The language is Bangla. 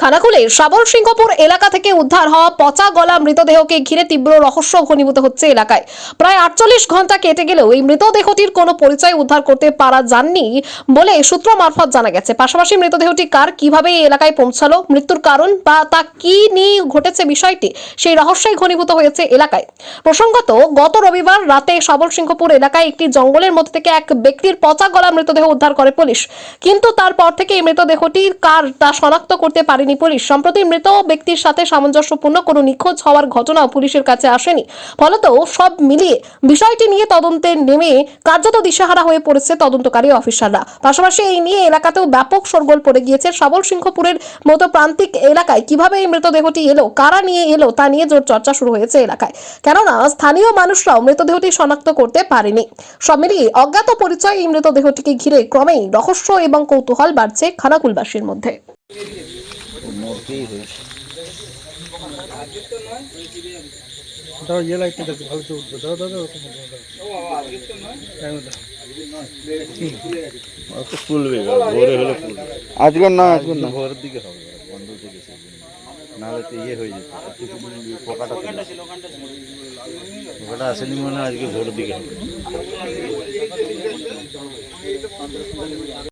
খানাকুলের সাবলসিংহপুর এলাকা থেকে উদ্ধার হওয়া পচা গলা মৃতদেহকে ঘিরে তীব্র রহস্য ঘনীভূত হচ্ছে এলাকায়। প্রায় 48 ঘন্টা কেটে গেলেও এই মৃতদেহটির কোনো পরিচয় উদ্ধার করতে পারা যায়নি বলে সূত্র মারফত জানা গেছে। পাশাপাশি মৃতদেহটি কার, কিভাবে এই এলাকায় পৌঁছালো, মৃত্যুর কারণ বা তা কি নিয়ে ঘটেছে বিষয়টি, সেই রহস্যই ঘনীভূত হয়েছে এলাকায়। প্রসঙ্গত, গত রবিবার রাতে সাবলসিংহপুর এলাকায় একটি জঙ্গলের মধ্যে থেকে এক ব্যক্তির পচা গলা মৃতদেহ উদ্ধার করে পুলিশ, কিন্তু তারপর থেকে এই মৃতদেহটি কার তা শনাক্ত করতে পারেনি পুলিশ। সম্প্রতি মৃত ব্যক্তির সাথে সামঞ্জস্যপূর্ণ কোনো নিখোঁজ হওয়ার ঘটনাও পুলিশের কাছে আসেনি। ফলত সব মিলিয়ে বিষয়টি নিয়ে তদন্তে নেমে কার্যত দিশেহারা হয়ে পড়েছে তদন্তকারী অফিসাররা। পাশাপাশি এই নিয়ে এলাকাতেও ব্যাপক শোরগোল পড়ে গিয়েছে। সাবলসিংহপুরের মতো প্রান্তিক এলাকায় কিভাবে এই মৃতদেহটি এলো, কারা নিয়ে এলো তা নিয়ে জোর চর্চা শুরু হয়েছে এলাকায়, কেননা স্থানীয় মানুষরাও মৃতদেহটি শনাক্ত করতে পারেনি। সব মিলিয়ে অজ্ঞাত পরিচয় এই মৃতদেহটিকে ঘিরে ক্রমেই রহস্য এবং কৌতূহল বাড়ছে খানাকুলবাসীর মধ্যে। দাও, ইয়ে লাইটটা দেখো, ভালো চলবে। দাও দাও দাও, তো ফুলবে, ভোরে হলে ফুলবে। আজকের না, আজকের না, ভোরের দিকে হবে, বন্ধ থেকে নাহলে তো ইয়ে হয়ে যেত। পোকাটা আসেনি মনে হয়, আজকে ভোরের দিকে হবে।